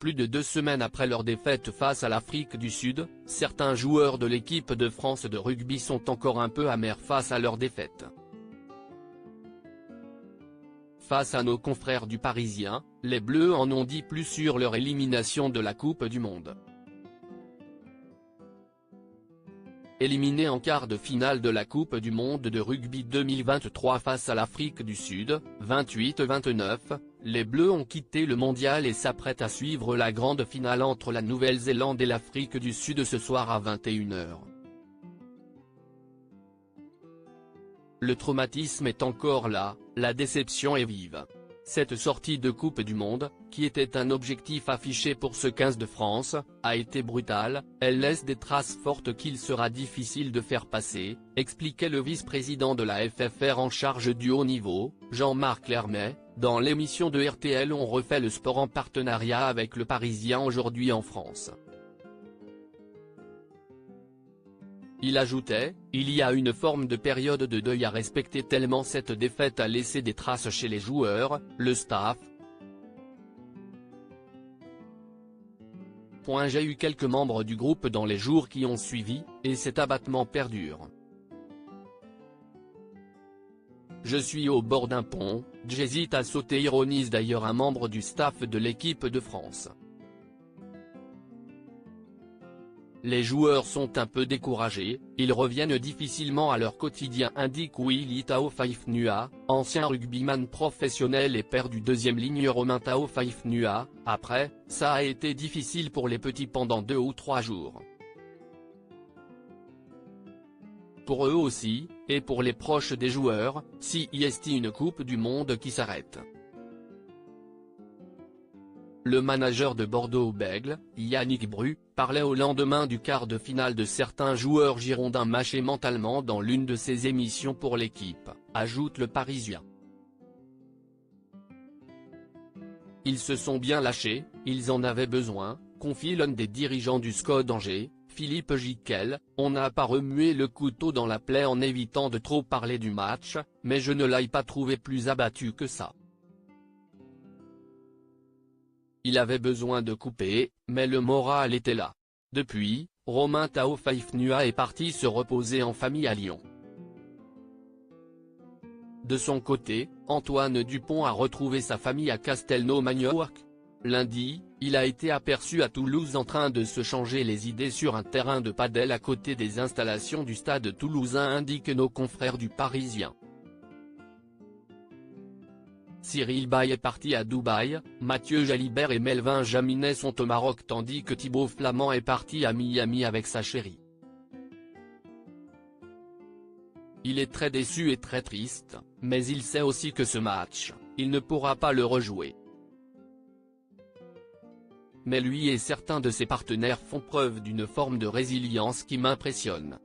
plus de 2 semaines après leur défaite face à l'Afrique du Sud, certains joueurs de l'équipe de France de rugby sont encore un peu amers face à leur défaite. Face à nos confrères du Parisien, les Bleus en ont dit plus sur leur élimination de la Coupe du Monde. Éliminés en quart de finale de la Coupe du Monde de rugby 2023 face à l'Afrique du Sud, 28-29, les Bleus ont quitté le mondial et s'apprêtent à suivre la grande finale entre la Nouvelle-Zélande et l'Afrique du Sud ce soir à 21h. Le traumatisme est encore là, la déception est vive. Cette sortie de Coupe du Monde, qui était un objectif affiché pour ce 15 de France, a été brutale, elle laisse des traces fortes qu'il sera difficile de faire passer, expliquait le vice-président de la FFR en charge du haut niveau, Jean-Marc Lermet, dans l'émission de RTL On refait le sport en partenariat avec Le Parisien aujourd'hui en France. Il ajoutait, il y a une forme de période de deuil à respecter tellement cette défaite a laissé des traces chez les joueurs, le staff. J'ai eu quelques membres du groupe dans les jours qui ont suivi, et cet abattement perdure. Je suis au bord d'un pont, j'hésite à sauter, ironise d'ailleurs un membre du staff de l'équipe de France. Les joueurs sont un peu découragés, ils reviennent difficilement à leur quotidien, indique Willy Taofifenua, ancien rugbyman professionnel et père du deuxième ligne Romain Taofifenua. Après, ça a été difficile pour les petits pendant 2 ou 3 jours. Pour eux aussi, et pour les proches des joueurs, si est une Coupe du Monde qui s'arrête. Le manager de Bordeaux-Bègles, Yannick Bru, parlait au lendemain du quart de finale de certains joueurs girondins mâchés mentalement dans l'une de ses émissions pour l'équipe, ajoute Le Parisien. Ils se sont bien lâchés, ils en avaient besoin, confie l'un des dirigeants du SCO Angers, Philippe Gicquel, on n'a pas remué le couteau dans la plaie en évitant de trop parler du match, mais je ne l'ai pas trouvé plus abattu que ça. Il avait besoin de couper, mais le moral était là. Depuis, Romain Taofifenua est parti se reposer en famille à Lyon. De son côté, Antoine Dupont a retrouvé sa famille à Castelnau-Magnoac. Lundi, il a été aperçu à Toulouse en train de se changer les idées sur un terrain de padel à côté des installations du stade toulousain, indiquent nos confrères du Parisien. Cyril Bay est parti à Dubaï, Mathieu Jalibert et Melvin Jaminet sont au Maroc tandis que Thibaut Flamand est parti à Miami avec sa chérie. Il est très déçu et très triste, mais il sait aussi que ce match, il ne pourra pas le rejouer. Mais lui et certains de ses partenaires font preuve d'une forme de résilience qui m'impressionne.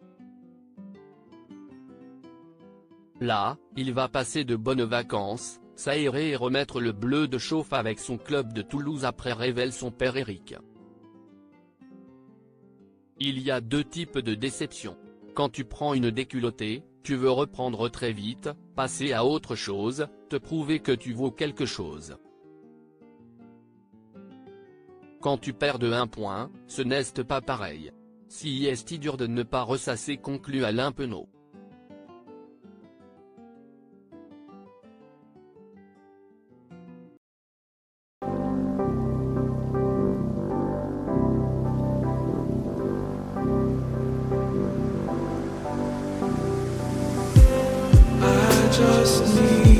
Là, il va passer de bonnes vacances, s'aérer et remettre le bleu de chauffe avec son club de Toulouse après, révèle son père Eric. Il y a 2 types de déception. Quand tu prends une déculottée, tu veux reprendre très vite, passer à autre chose, te prouver que tu vaux quelque chose. Quand tu perds de 1 point, ce n'est pas pareil. Si est dur de ne pas ressasser, conclut Alain Penaud. Just need